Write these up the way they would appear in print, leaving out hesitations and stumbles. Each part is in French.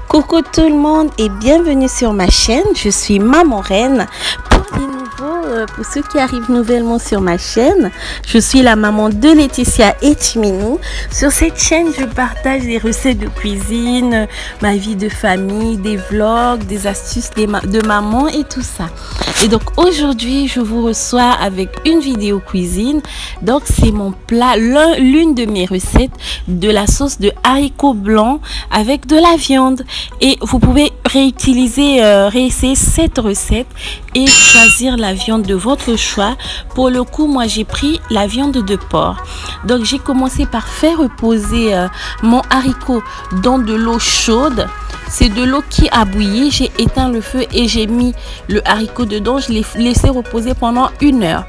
Coucou tout le monde et bienvenue sur ma chaîne, je suis Maman Reine. Pour les nouveaux, pour ceux qui arrivent nouvellement sur ma chaîne, je suis la maman de Laetitia et Timinou. Sur cette chaîne, je partage des recettes de cuisine, ma vie de famille, des vlogs, des astuces de maman et tout ça. Et donc aujourd'hui, je vous reçois avec une vidéo cuisine. Donc c'est mon plat, l'une de mes recettes de la sauce de haricots blancs avec de la viande. Et vous pouvez réessayer cette recette et choisir la viande de votre choix. Pour le coup, moi j'ai pris la viande de porc. Donc j'ai commencé par faire reposer mon haricot dans de l'eau chaude. C'est de l'eau qui a bouilli. J'ai éteint le feu et j'ai mis le haricot dedans. Je l'ai laissé reposer pendant 1 heure.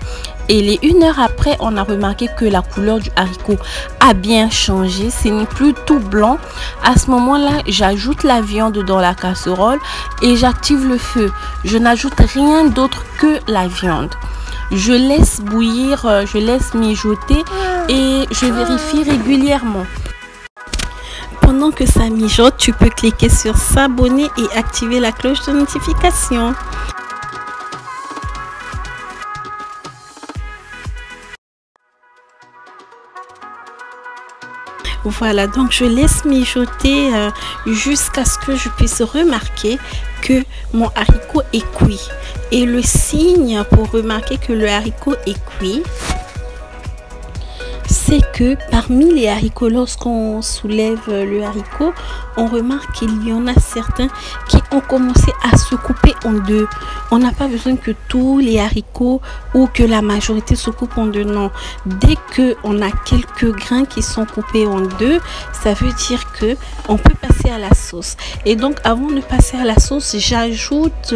Et les 1 heure après, on a remarqué que la couleur du haricot a bien changé. Ce n'est plus tout blanc. À ce moment-là, j'ajoute la viande dans la casserole et j'active le feu. Je n'ajoute rien d'autre que la viande. Je laisse bouillir, je laisse mijoter et je vérifie régulièrement. Pendant que ça mijote, tu peux cliquer sur s'abonner et activer la cloche de notification. Voilà, donc je laisse mijoter jusqu'à ce que je puisse remarquer que mon haricot est cuit. Et le signe pour remarquer que le haricot est cuit, c'est que parmi les haricots, lorsqu'on soulève le haricot, on remarque qu'il y en a certains qui ont commencé à se couper en deux. On n'a pas besoin que tous les haricots ou que la majorité se coupe en deux, non. Dès qu'on a quelques grains qui sont coupés en deux, ça veut dire que on peut passer à la sauce. Et donc avant de passer à la sauce, j'ajoute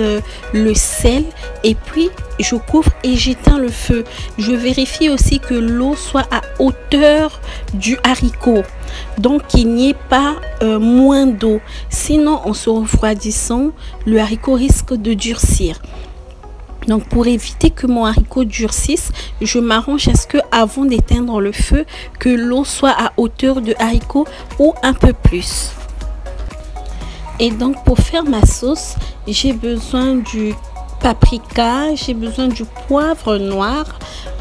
le sel et puis je couvre et j'éteins le feu. Je vérifie aussi que l'eau soit à hauteur du haricot, donc qu'il n'y ait pas moins d'eau, sinon en se refroidissant le haricot risque de durcir. Donc pour éviter que mon haricot durcisse, je m'arrange à ce que avant d'éteindre le feu, que l'eau soit à hauteur de haricot ou un peu plus. Et donc pour faire ma sauce, j'ai besoin du paprika, j'ai besoin du poivre noir,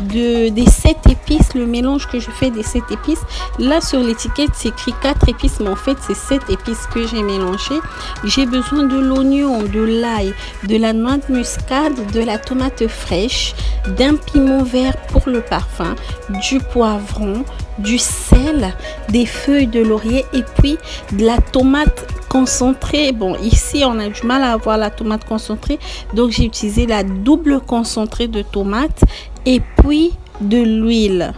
des 7 épices, le mélange que je fais des 7 épices. Là sur l'étiquette c'est écrit 4 épices, mais en fait c'est 7 épices que j'ai mélangé. J'ai besoin de l'oignon, de l'ail, de la noix de muscade, de la tomate fraîche, d'un piment vert pour le parfum, du poivron, du sel, des feuilles de laurier et puis de la tomate concentrée. Bon, ici on a du mal à avoir la tomate concentrée, donc j'ai utilisé la double concentrée de tomate et puis de l'huile.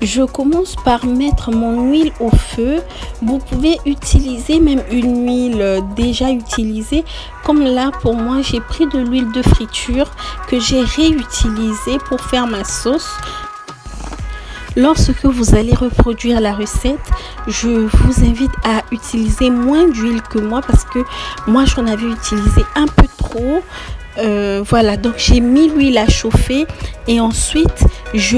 Je commence par mettre mon huile au feu. Vous pouvez utiliser même une huile déjà utilisée. Comme là, pour moi, j'ai pris de l'huile de friture que j'ai réutilisée pour faire ma sauce. Lorsque vous allez reproduire la recette, je vous invite à utiliser moins d'huile que moi parce que moi, j'en avais utilisé un peu trop. Voilà, donc j'ai mis l'huile à chauffer et ensuite je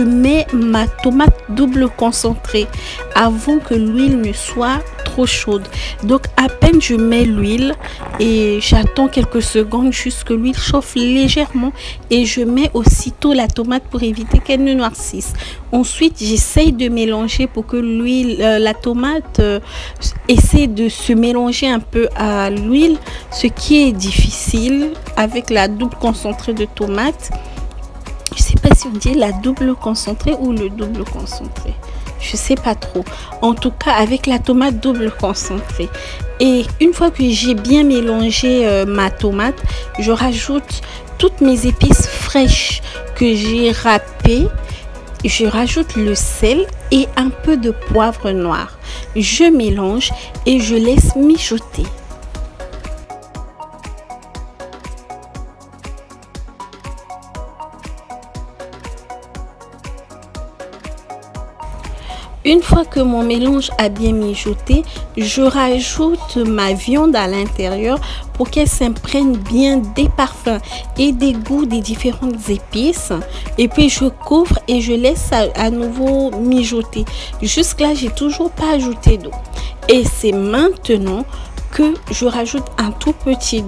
mets ma tomate double concentrée avant que l'huile ne soit trop chaude. Donc à peine je mets l'huile et j'attends quelques secondes jusqu'à ce que l'huile chauffe légèrement et je mets aussitôt la tomate pour éviter qu'elle ne noircisse. Ensuite j'essaye de mélanger pour que l'huile, la tomate essaie de se mélanger un peu à l'huile, ce qui est difficile avec la double concentrée de tomate. Je sais pas si on dit la double concentrée ou le double concentré, je sais pas trop. En tout cas avec la tomate double concentrée. Et une fois que j'ai bien mélangé ma tomate, je rajoute toutes mes épices fraîches que j'ai râpées. Je rajoute le sel et un peu de poivre noir. Je mélange et je laisse mijoter. Une fois que mon mélange a bien mijoté, je rajoute ma viande à l'intérieur pour qu'elle s'imprègne bien des parfums et des goûts des différentes épices. Et puis je couvre et je laisse à nouveau mijoter. Jusque-là, j'ai toujours pas ajouté d'eau. Et c'est maintenant que je rajoute un tout petit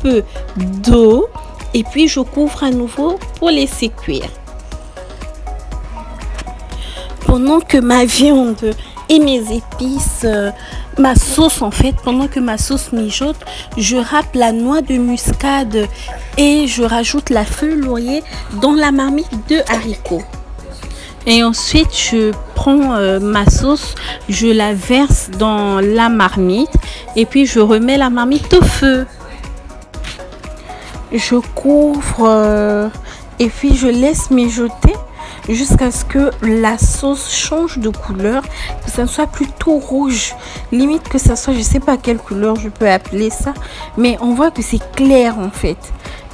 peu d'eau et puis je couvre à nouveau pour laisser cuire. Pendant que ma viande et mes épices, ma sauce en fait, pendant que ma sauce mijote, je râpe la noix de muscade et je rajoute la feuille laurier dans la marmite de haricots. Et ensuite, je prends ma sauce, je la verse dans la marmite et puis je remets la marmite au feu. Je couvre et puis je laisse mijoter jusqu'à ce que la sauce change de couleur, que ça soit plutôt rouge, limite que ça soit, je sais pas quelle couleur je peux appeler ça, mais on voit que c'est clair en fait.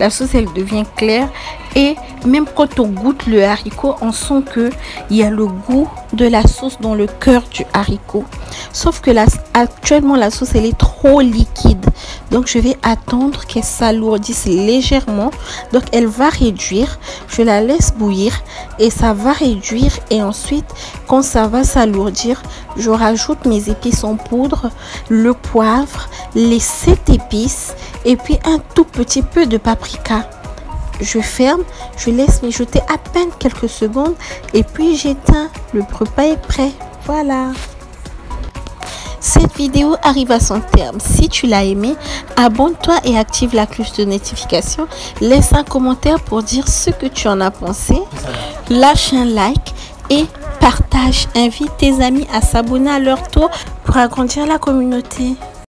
La sauce elle devient claire et même quand on goûte le haricot, on sent que il y a le goût de la sauce dans le cœur du haricot. Sauf que actuellement la sauce elle est trop liquide, donc je vais attendre qu'elle s'alourdisse légèrement. Donc elle va réduire, je la laisse bouillir et ça va réduire. Et ensuite quand ça va s'alourdir, je rajoute mes épices en poudre, le poivre, les 7 épices et puis un tout petit peu de paprika. Je ferme, je laisse mijoter à peine quelques secondes et puis j'éteins. Le repas est prêt. Voilà. Cette vidéo arrive à son terme. Si tu l'as aimé, abonne-toi et active la cloche de notification. Laisse un commentaire pour dire ce que tu en as pensé. Lâche un like et partage. Invite tes amis à s'abonner à leur tour pour agrandir la communauté.